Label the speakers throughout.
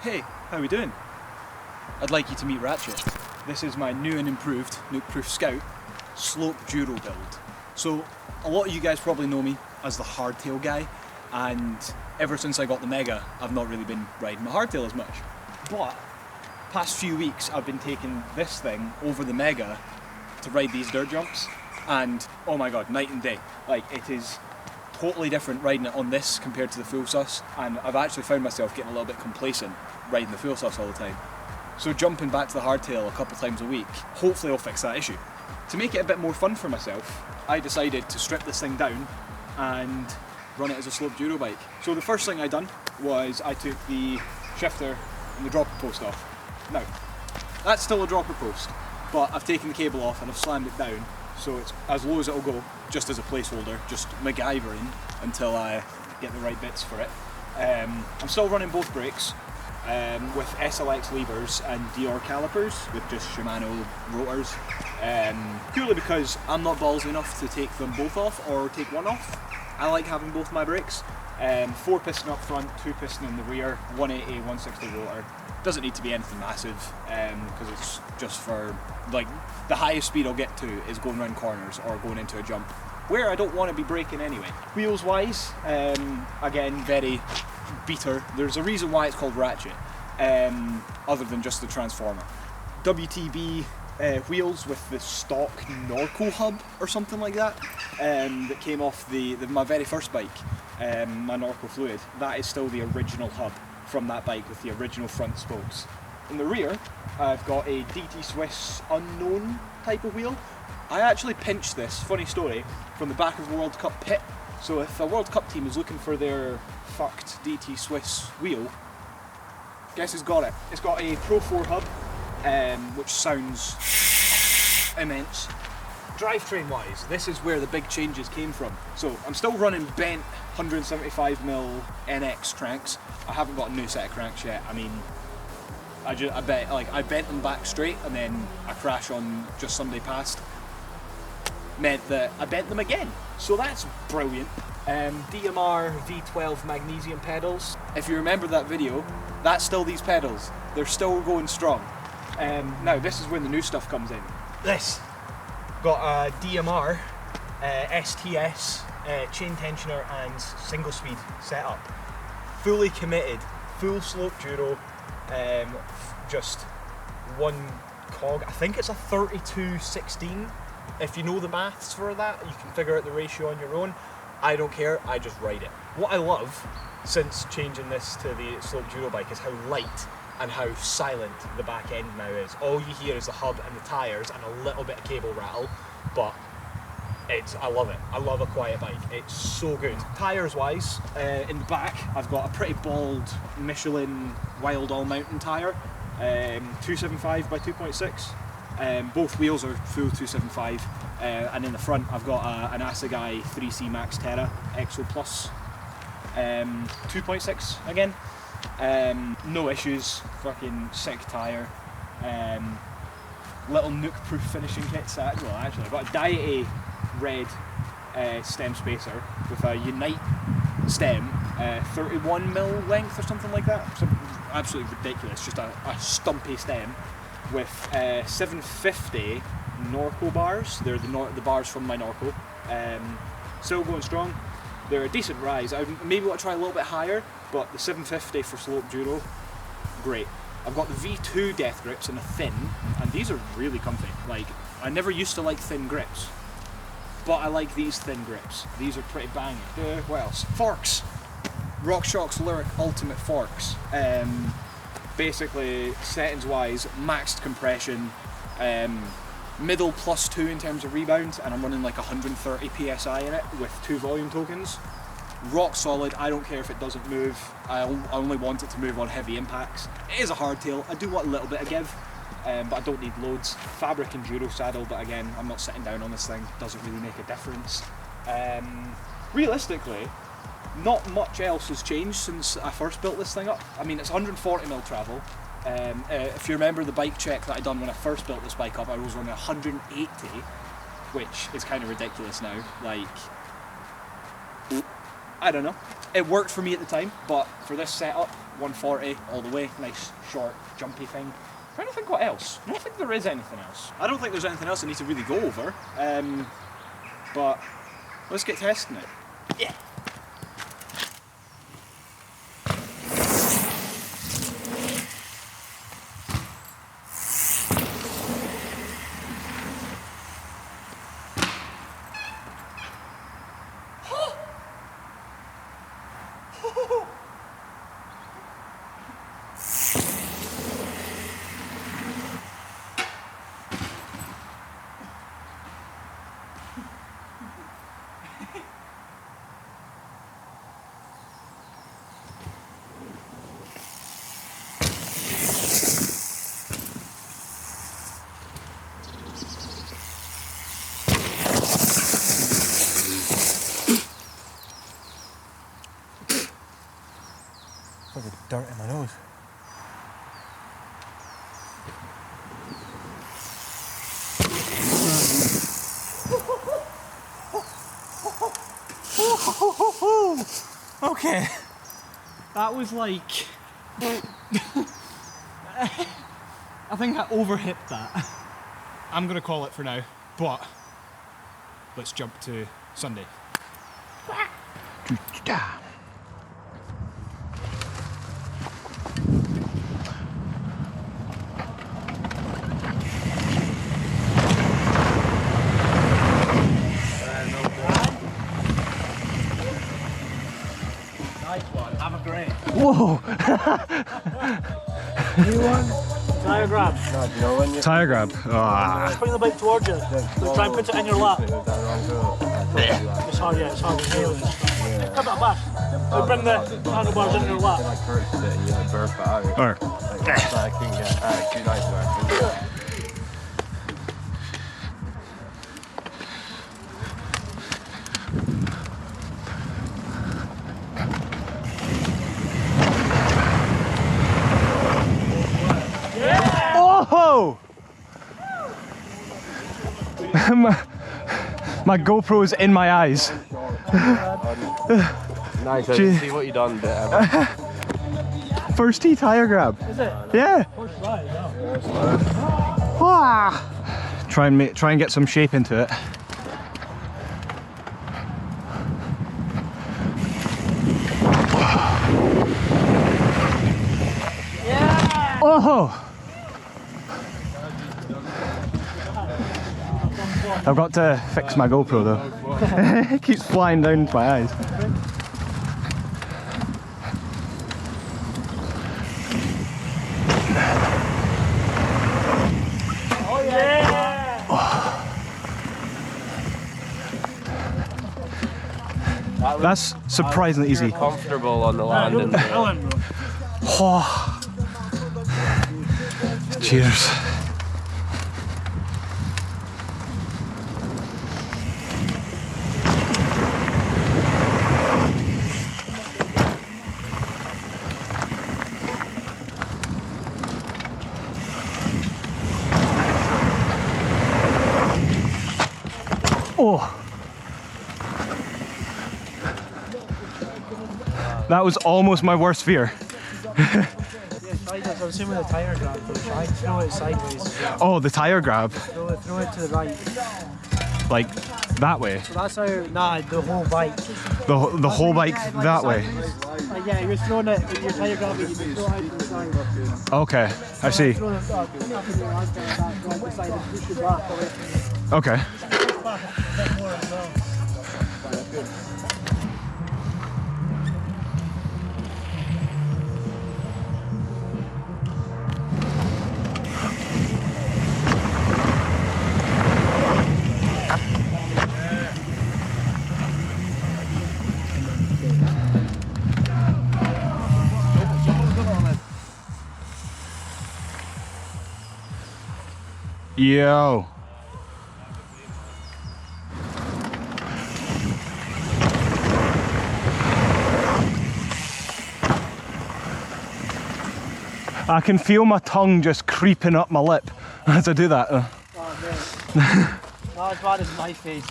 Speaker 1: Hey, how are we doing? I'd like you to meet Ratchet. This is my new and improved NUKEPROOF SCOUT SLOPEDURO build. So, a lot of you guys probably know me as the Hardtail guy, and ever since I got the Mega, I've not really been riding my Hardtail as much. But, past few weeks, I've been taking this thing over the Mega to ride these dirt jumps, and oh my god, night and day. Like, it is totally different riding it on this compared to the full sus, and I've actually found myself getting a little bit complacent riding the full sus all the time. So jumping back to the hardtail a couple times a week, hopefully I'll fix that issue. To make it a bit more fun for myself, I decided to strip this thing down and run it as a SLOPEDURO bike. So the first thing I done was I took the shifter and the dropper post off. Now, that's still a dropper post, but I've taken the cable off and I've slammed it down so it's as low as it'll go, just as a placeholder, just MacGyvering until I get the right bits for it. I'm still running both brakes with SLX levers and Deore calipers with just Shimano rotors, purely because I'm not ballsy enough to take them both off or take one off. I like having both my brakes. 4 piston up front, 2 piston in the rear, 180, 160 rotor. Doesn't need to be anything massive because it's just for, like, the highest speed I'll get to is going around corners or going into a jump where I don't want to be braking anyway. Wheels wise, again, very beater. There's a reason why it's called Ratchet, other than just the transformer. WTB wheels with the stock Norco hub or something like that, that came off my very first bike, my Norco Fluid. That is still the original hub from that bike with the original front spokes. In the rear, I've got a DT Swis unknown type of wheel. I actually pinched this, funny story, from the back of the World Cup pit. So if a World Cup team is looking for their fucked DT Swis wheel, guess who's got it? It's got a Pro 4 hub, which sounds immense. Drivetrain wise, this is where the big changes came from. So I'm still running bent 175mm NX cranks. I haven't got a new set of cranks yet. I mean, I bent them back straight and then a crash on just Sunday past meant that I bent them again. So that's brilliant. DMR V12 magnesium pedals. If you remember that video, that's still these pedals. They're still going strong. Now this is when the new stuff comes in. This got a DMR STS chain tensioner and single speed setup. Fully committed, full SLOPEDURO, just one cog. I think it's a 32/16. If you know the maths for that, you can figure out the ratio on your own. I don't care, I just ride it. What I love since changing this to the SLOPEDURO bike is how light and how silent the back end now is. All you hear is the hub and the tyres and a little bit of cable rattle, but I love it. I love a quiet bike. It's so good. Tyres wise, in the back, I've got a pretty bald Michelin Wild All Mountain tyre, 275 by 2.6. Both wheels are full 275, and in the front I've got an Assegai 3C Max Terra Exo Plus, 2.6 again. No issues, fucking sick tyre. Little Nukeproof finishing kit set. Well, actually, I've got a Diet A red stem spacer with a Unite stem, 31mm length or something like that. Something absolutely ridiculous, just a stumpy stem with 750 Norco bars. They're the bars from my Norco. Still going strong. They're a decent rise. I maybe want to try a little bit higher, but the 750 for SLOPEDURO, great. I've got the V2 Deathgrips in a thin, and these are really comfy. Like, I never used to like thin grips, but I like these thin grips. These are pretty banging. What else? Forks. Rockshox Lyric Ultimate forks. Basically, settings wise, maxed compression, middle +2 in terms of rebound, and I'm running like 130 PSI in it with 2 volume tokens. Rock solid, I don't care if it doesn't move. I only want it to move on heavy impacts. It is a hardtail, I do want a little bit of give, but I don't need loads. Fabric enduro saddle, but again, I'm not sitting down on this thing, doesn't really make a difference. Realistically, not much else has changed since I first built this thing up. I mean, it's 140mm travel. If you remember the bike check that I done when I first built this bike up, I was on 180, which is kind of ridiculous now. Like, I don't know. It worked for me at the time, but for this setup, 140 all the way, nice short jumpy thing. I'm trying to think what else. I don't think there is anything else. I don't think there's anything else I need to really go over, but let's get testing it. Yeah.
Speaker 2: Look at the dirt in my nose.
Speaker 1: Okay, that was like, I think I overhipped that. I'm gonna call it for now, but let's jump to Sunday. Have a great.
Speaker 2: Whoa!
Speaker 3: You want tire grab?
Speaker 2: No, do you know when you
Speaker 3: Tire grab.
Speaker 2: Ah.
Speaker 3: Bring the bike towards you. So try and put it in your lap. It's hard, yeah, it's hard. Give it a bash. So bring the handlebars in your lap.
Speaker 2: Like purchase it and you like burp it out.
Speaker 3: Alright.
Speaker 2: Like, so I can get too nice work.
Speaker 3: Oh! my GoPro's in my eyes.
Speaker 2: Nice, I didn't see what you done, but
Speaker 3: First tee tire grab. Is it? Yeah. First try, yeah. Ah. Try and get some shape into it.
Speaker 1: Yeah!
Speaker 3: Oh! I've got to fix my GoPro though. It keeps flying down into my eyes.
Speaker 1: Oh yeah!
Speaker 3: Oh. That's surprisingly easy.
Speaker 2: comfortable on the landing.
Speaker 3: Oh. Cheers. Oh. That was almost my worst fear.
Speaker 4: Yeah, try this. I was assuming the tire grab, but try throw it sideways.
Speaker 3: Oh, the tire grab.
Speaker 4: Throw it to the right.
Speaker 3: Like that way.
Speaker 4: So that's how, nah, the whole bike.
Speaker 3: The whole bike that way.
Speaker 4: Like, yeah, you're throwing it with your tire grab, you can throw it out to the side.
Speaker 3: Okay, I see.
Speaker 4: Throw it up in your hand, back right the side and push it back away.
Speaker 3: Okay.
Speaker 4: Back a bit more as well.
Speaker 3: Yo. I can feel my tongue just creeping up my lip as I do that.
Speaker 4: Oh, man. Not as bad as my face.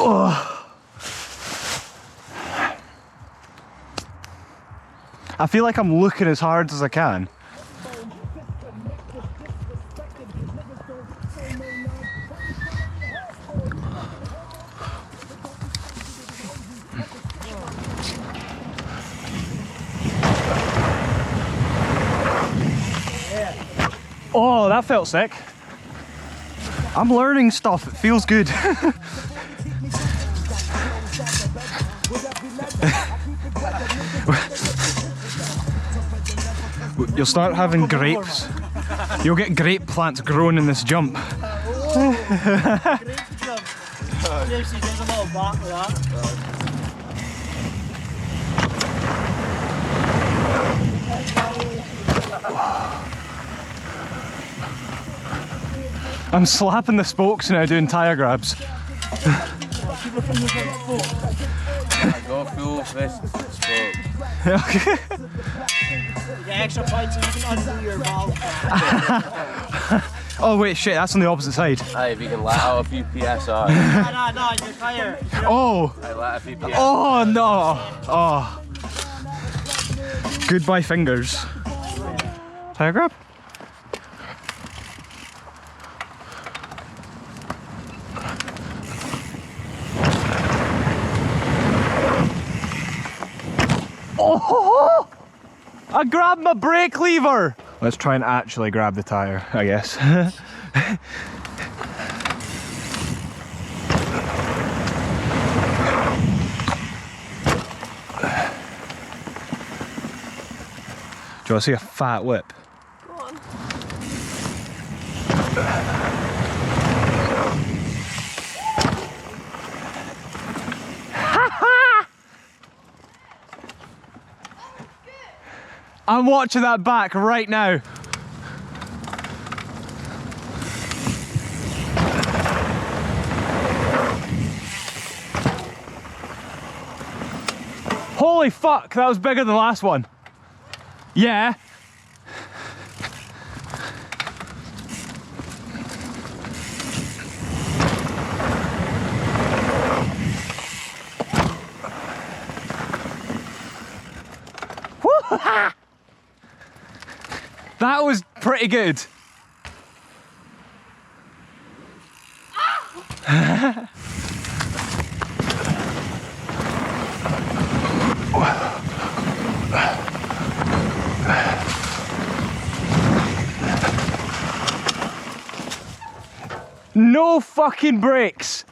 Speaker 1: Oh. I feel like I'm looking as hard as I can. Oh, that felt sick. I'm learning stuff, it feels good. You'll start having grapes. You'll get grape plants growing in this jump. I'm slapping the spokes now doing tyre grabs.
Speaker 2: Go full fist spoke.
Speaker 1: Okay.
Speaker 3: Get extra points so you can undo your valve.
Speaker 1: Oh wait, shit, that's on the opposite side.
Speaker 2: Aye, if you can let out a few PSI.
Speaker 3: No, your tyre.
Speaker 1: Oh!
Speaker 2: I let a few PSI.
Speaker 1: Oh no! Oh. Goodbye fingers. Tyre grab? Oh! I grabbed my brake lever! Let's try and actually grab the tyre, I guess. Do you want to see a fat whip?
Speaker 5: Go on.
Speaker 1: I'm watching that back right now. Holy fuck, that was bigger than the last one. Yeah. That was pretty good. No fucking brakes.